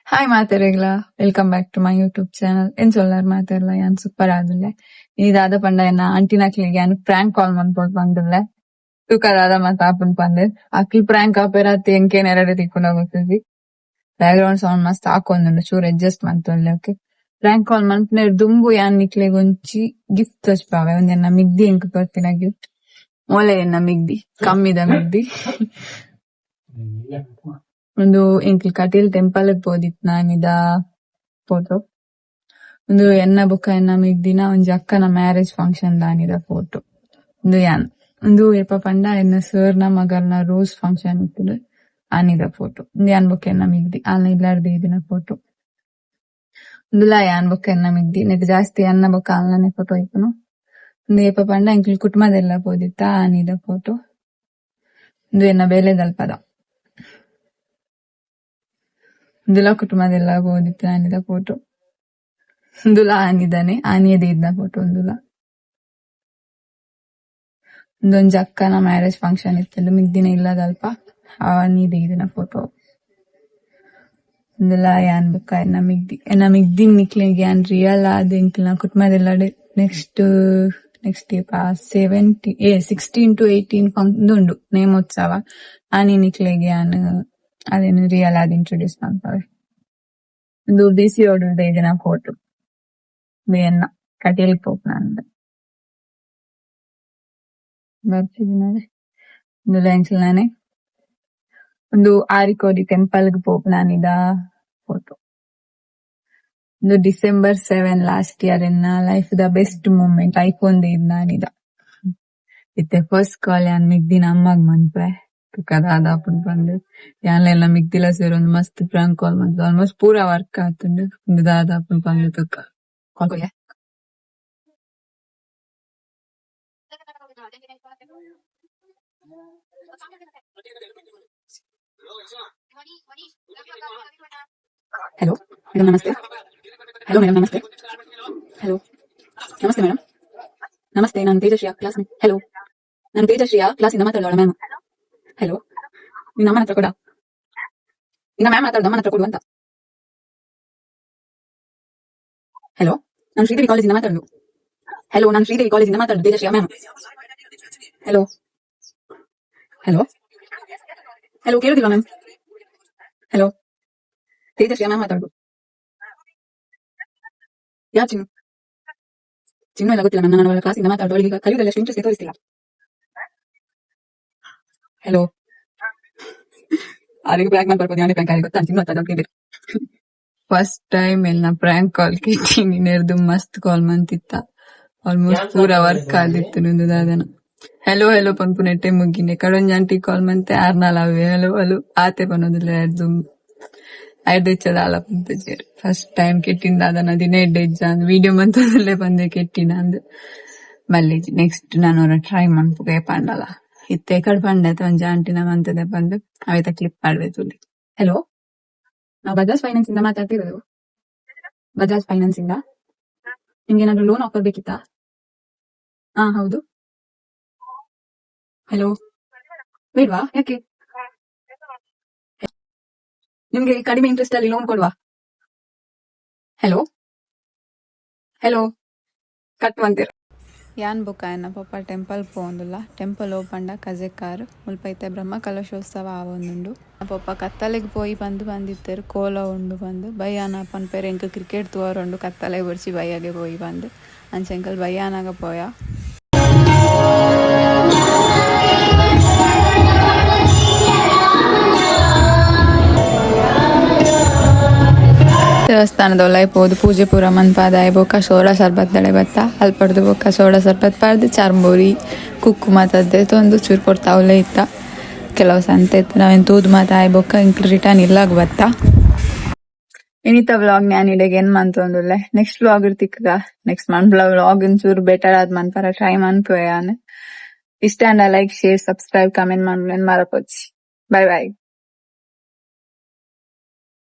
Hi ಮಾತೆರೆಗ್ಲ welcome back to my YouTube channel ಏನ್ ಸೊಲ್ಲಾರ್ ಮಾತೆರ್ಲ ಯಾನ್ ಸೂಪರ್ ಆದುಲ್ಲೆ ಇದಾದ ಪಂಡ ಎನ್ನ ಅಂಟಿನಕ್ಲಿಗೆ ಯಾನ್ ಪ್ರಾಂಕ್ ಕಾಲ್ ಮನ್ಪೊಡ್ ಬಂದುಲ್ಲೆ ತೂಕದಾದ ಮತ್ತ ಆಪುನ್ ಪಂದೆ ಅಕ್ಲಿ ಪ್ರಾಂಕ್ ಆಪೆರತ್ತಿ ಎಂಕೇನ್ ಎರಡೆ ತಿಕ್ಕೊಂಡು ಹೋಗ್ತದಿ ಬ್ಯಾಕ್ ಗ್ರೌಂಡ್ ಸೌಂಡ್ ಮಸ್ತ್ ಹಾಕೊಂದುಂಡು ಚೂರ್ ಅಡ್ಜಸ್ಟ್ ಮಂತೊಲ್ಲೆ ಓಕೆ ಪ್ರಾಂಕ್ ಕಾಲ್ ಮನ್ಪುನೆ ದುಂಬು ಯಾನ್ ನಿಕ್ಲೆಗ್ ಒಂಚಿ ಗಿಫ್ಟ್ ತೋಚ್ಪಾವೆ ಒಂದೆನ್ನ ಮಿಗ್ದಿ ಎಂಕ್ ಕೊರ್ತಿನ ಗಿಫ್ಟ್ ಮೊಲೆ ಎನ್ನ ಮಿಗ್ದಿ ಕಮ್ಮಿದ ಮಿಗ್ದಿ ಒಂದು ಎಂಕ್ಲ್ ಕಟೀಲ್ ಟೆಂಪಲ್ ಪೋದಿತ್ ನಾನಿದ ಫೋಟೋ ಒಂದು ಎನ್ನ ಬೊಕ್ಕ ಎನ್ನ ಮಿಗ್ದಿನ ಒಂಜಿ ಅಕ್ಕನ ಮ್ಯಾರೇಜ್ ಫಂಕ್ಷನ್ ದಾನಿದ ಫೋಟೋ ಒಂದು ಯಾನ್ ಒಂದು ಏಪ ಪಂಡ ಎನ್ನ ಸರ್ನ ಮಗಲ್ನ ರೋಸ್ ಫಂಕ್ಷನ್ ಇತ್ತು ಆನಿದ ಫೋಟೋ ಒಂದು ಯಾನ್ ಬೊಕ್ಕ ಎನ್ನ ಮಿಗ್ದಿ ಆಲ್ನ ಇಲ್ಲಾರ್ದು ಇದಿನ ಫೋಟೋ ಒಂದುಲ ಯಾನ್ ಬೊಕ್ಕ ಎನ್ನ ಮಿಗ್ದಿ ನೆಟ್ ಜಾಸ್ತಿ ಎನ್ನ ಬೊಕ್ಕ ಆಲ್ನನೆ ಫೋಟೋ ಇಪ್ಪುನು ಒಂದು ಏಪ ಪಂಡ ಎಂಕ್ಲ್ ಕುಟುಂಬದೆಲ್ಲ ಪೋದಿತ್ತ ಆನಿದ ಫೋಟೋ ಒಂದು ಎನ್ನ ಬೇಲೆ ದಲ್ಪದ ಒಂದುಲ ಕುಟುಂಬದೆಲ್ಲ ಪೋದಿತ್ತ ಆನಿದ ಫೋಟೋ ಒಂದುಲ ಆನಿದಾನೆ ಆನಿಯದ ಇದ್ದ ಫೋಟೋ ಒಂದುಲ ಒಂದೊಂಜಿ ಅಕ್ಕನ ಮ್ಯಾರೇಜ್ ಫಂಕ್ಷನ್ ಇತ್ತು ಮಿಗ್ದಿನ ಇಲ್ಲದಲ್ಪ ಆನಿದ ಇದಿನ ಫೋಟೋ ಒಂದುಲ ಯಾನ್ ಬೊಕ್ಕ ಎನ್ನ ಮಿಗ್ದಿನ್ ನಿಕ್ಲೆಗ್ ಯಾನ್ ರಿಯಲ್ ಆದ್ ಎಂಕ್ಲ್ನ ಕುಟುಂಬದೆಲ್ಲ ನೆಕ್ಸ್ಟ್ 16 to 18 ಉಂಡು ನೇಮೋತ್ಸವ ಆನಿ ನಿಕ್ಲೆಗ್ ಯಾನ್ ಅದೇನು ರಿಯಲ್ ಆದ್ ಇಂಟ್ರೊಡ್ಯೂಸ್ ಮಾಡ್ತಾರೆ ಒಂದು ಬಿಸಿ ಹೊಡೆದ ಇದನ್ನ ಫೋಟೋ ಬೇಯನ್ನ ಕಟೀಲ್ ಪೋಪ್ ನಂದು ಬರ್ತಿದ್ದೀನಿ ಒಂದು ಲೈನ್ಸ್ ನಾನೇ ಒಂದು ಆರಿಕೋಡಿ ಟೆಂಪಲ್ ಪೋಪ್ ನಾನಿದ ಫೋಟೋ ಒಂದು December 7 ಲಾಸ್ಟ್ ಇಯರ್ ಎನ್ನ ಲೈಫ್ ದ ಬೆಸ್ಟ್ ಮೂಮೆಂಟ್ ಐಫೋನ್ ಇದ್ ನಾನಿದ ಇತ್ತೆ ಫಸ್ಟ್ ಕಾಲ್ ಯಾನ್ ಮಿಗ್ದಿನ ಅಮ್ಮಗ್ ಮನ್ಪೆ ಕದಾದ ಆಪುನ್ ಪಂದ್ ಯಾನ್ಲೆಲ್ಲ ಮಿಗ್ದಿಲ ಸೇರಿ ಒಂದು ಮಸ್ತ್ ಪ್ರಾಂಕ್ ಕಾಲ್ ಮಾಡ್ದು ಆಲ್ಮೋಸ್ಟ್ ಪೂರಾ ವರ್ಕ್ ಆತುಂಡು ಒಂದು ದಾದ ಆಪುನ್ ಪಂದ್ ತುಕ್ಕ ಕಾಲ್ ಕೊಯ್ಯ ಹಲೋ ಮೇಡಮ್ ನಮಸ್ತೆ ಹಲೋ ಮೇಡಮ್ ನಮಸ್ತೆ ಹಲೋ ನಮಸ್ತೆ ಮೇಡಮ್ ನಮಸ್ತೆ ನಾನು ತೇಜಶ್ರೀಯ ಕ್ಲಾಸ್ ಹಲೋ ನಾನು ತೇಜಶ್ರೀಯ ಕ್ಲಾಸಿಂದ ಮಾತಾಡೋಣ ಮ್ಯಾಮ್ ಹಲೋ ನಿನ್ನ ಅಮ್ಮನ ಹತ್ರ ಕೊಡ ನಿನ್ನ ಮ್ಯಾಮ್ ಮಾತಾಡೋದು ಅಮ್ಮನ ಹತ್ರ ಕೊಡು ಅಂತ ಹಲೋ ನಾನು ಶ್ರೀದೇವಿ ಕಾಲೇಜಿಂದ ಮಾತಾಡೋದು ಹಲೋ ನಾನು ಶ್ರೀದೇವಿ ಕಾಲೇಜಿಂದ ಮಾತಾಡೋದು ತೇಜಶ್ರೀಯ ಮ್ಯಾಮ್ ಹಲೋ ಹಲೋ ಹಲೋ ಕೇಳುದಿಲ್ವಾ ಮ್ಯಾಮ್ ಹಲೋ ತೇಜಶ್ರೀಯ ಮ್ಯಾಮ್ ಮಾತಾಡೋದು ಯಾ ಚಿನ್ನು ಚಿನ್ನು ಎಲ್ಲ ಗೊತ್ತಿಲ್ಲ ಮ್ಯಾಮ್ ನಾನು ಅವಳ ಕ್ಲಾಸಿಂದ ಮಾತಾಡೋದು ಅವಳಿಗೆ ಕಲಿಯೋದೆಲ್ಲ ಇಂಟ್ರೆಸ್ಟ್ ತೋರಿಸ್ತಿಲ್ಲ ಹಲೋ ಆರಿಗೆ ಬ್ಲಾಕ್ ಮಾಡಿ ಬರ್ಬೋದು ಯಾನೇ ಪ್ರ್ಯಾಂಕ್ ಆಗಿ ಗೊತ್ತಾ ಚಿನ್ನು ಮಾತಾಡೋದು ಫಸ್ಟ್ ಟೈಮ್ ಎಲ್ಲ ಪ್ರ್ಯಾಂಕ್ ಕಾಲ್ ಕೇಳಿ ನೆರ್ದು ಮಸ್ತ್ ಕಾಲ್ ಮಂತಿತ್ತ ಆಲ್ಮೋಸ್ಟ್ ಪೂರಾ ವರ್ಕ್ ಆದಿತ್ತು ನಂದು ದಾದನ ಹೆಲೋ ಹೆಲೋ ಪನ್ಪು ನೆಟ್ಟೆ ಮುಗ್ಗಿನೆ ಕಡೊಂಜಿ ಆಂಟಿ ಕಾಲ್ ಮಂತೆ ಆರ್ನಾಲ್ ಅವೆ ಹೆಲೋ ಹಲೋ ಆತೆ ಪನ್ನೋದಿಲ್ಲ ಎಡ್ದು ಐಡ್ಡೆಚ್ಚದ ಆಲ ಪಂಪಜಿ ಫಸ್ಟ್ ಟೈಮ್ ಕೆಟ್ಟಿನ ದಾದನ ದಿನ ಎಡ್ಡೆಜ್ಜ ಅಂದ್ ವಿಡಿಯೋ ಮಂತದಲ್ಲೇ ಬಂದೆ ಕೆಟ್ಟಿನ ಅಂದ್ ಮಲ್ಲಿಜಿ ನೆಕ್ಸ್ಟ್ ನಾನು ಟ್ರೈ ಮನ್ಪುಗೆ ಪಂಡಲ ಇತ್ತೆ ಕಡ್ ಪಂಡೆ ಒಂಜಿ ಆಂಟಿನ ಮಂತದೆ ಬಂದು ಅವೇತ ಕ್ಲಿಪ್ ಮಾಡ್ಬೇಕು ಹೆಲೋ ನಾವು ಬಜಾಜ್ ಫೈನಾನ್ಸ್ ಇಂದ ಮಾತಾಡ್ತಿರೋದು ಬಜಾಜ್ ಫೈನಾನ್ಸ್ ಇಂದ ನಿಮ್ಗೆ ಏನಾದ್ರು ಲೋನ್ ಆಫರ್ ಬೇಕಿತ್ತಾ ಹೌದು ಹಲೋ ಬೇಡ್ವಾ ಯಾಕೆ ನಿಮ್ಗೆ ಕಡಿಮೆ ಇಂಟ್ರೆಸ್ಟ್ ಅಲ್ಲಿ ಲೋನ್ ಕೊಡುವ ಹೆಲೋ ಹೆಲೋ ಕಟ್ ಮಂತೀರ ಯಾನ್ ಬೊಕ ಎನ್ನ ಪಪ್ಪ ಟೆಂಪಲ್ ಪೋಂದುಲ್ಲ ಟೆಂಪಲ್ ಓಪಂಡ ಕಜೆಕಾರ್ ಮುಲ್ಪೈತೆ ಬ್ರಹ್ಮ ಕಲಶೋತ್ಸವ ಆವೊಂದುಂಡು ಪಪ್ಪ ಕತ್ತಲೆಗ್ ಪೋಯಿ ಬಂದಿತ್ತೇರು ಕೋಲ ಉಂಡು ಬಂದು ಬಯ್ಯಾನ ಪನ್ಪೇರು ಎಂಕ್ ಕ್ರಿಕೆಟ್ ತೋರುಂಡು ಕತ್ತಲೆಗ್ ಬರ್ಚಿ ಬಯ್ಯಾಗೆ ಪೋಯಿ ಬಂದು ಅಂಚೆಂಕಲ್ ಬಯ್ಯಾನಾಗ ಪೋಯ ದೇವಸ್ಥಾನದ ಒಳಗೆ ಪೋದು ಪೂಜೆ ಪೂರ ಮನ್ಪಾದಾಯ ಬೊಕ್ಕ ಸೋಡಾ ಸರ್ಬತ್ ದಡೆ ಬತ್ತ ಅಲ್ಪಡ್ದು ಬೊಕ್ಕ ಸೋಡಾ ಸರ್ಬತ್ ಪಾಡ್ದು ಚರ್ಮೂರಿ ಕುಕ್ಕುಮ ತದ್ದೆ ತೊಂದು ಚೂರು ಕೊಡ್ತಾವಲೆ ಇತ್ತ ಕೆಲವು ಸಂತೆ ಇತ್ತು ನಾವೇನು ತೂದು ಮಾತಾಯ ಬೊಕ್ಕ ಇಂಕ್ ರಿಟರ್ನ್ ಇಲ್ಲಾಗ ಬತ್ತ ಇನ್ನಿತ ವ್ಲಾಗ್ ನಾನು ಇಡೆಗೆ ಏನ್ ಮಂತೊಂದುಲ್ಲೆ ನೆಕ್ಸ್ಟ್ ವ್ಲಾಗ್ ಇರ್ತಿಕ್ಕ ನೆಕ್ಸ್ಟ್ ವ್ಲಾಗ್ ಚೂರು ಬೆಟರ್ ಆದ್ ಮನ್ಪರ ಟ್ರೈ ಮನ್ಪೋಯಾನ್ ಇಷ್ಟ ಅಂಡ ಲೈಕ್ ಶೇರ್ ಸಬ್ಸ್ಕ್ರೈಬ್ ಕಮೆಂಟ್ ಮಾಡ್ಲೇನ್ ಮರಪೋಚಿ ಬೈ ಬೈ.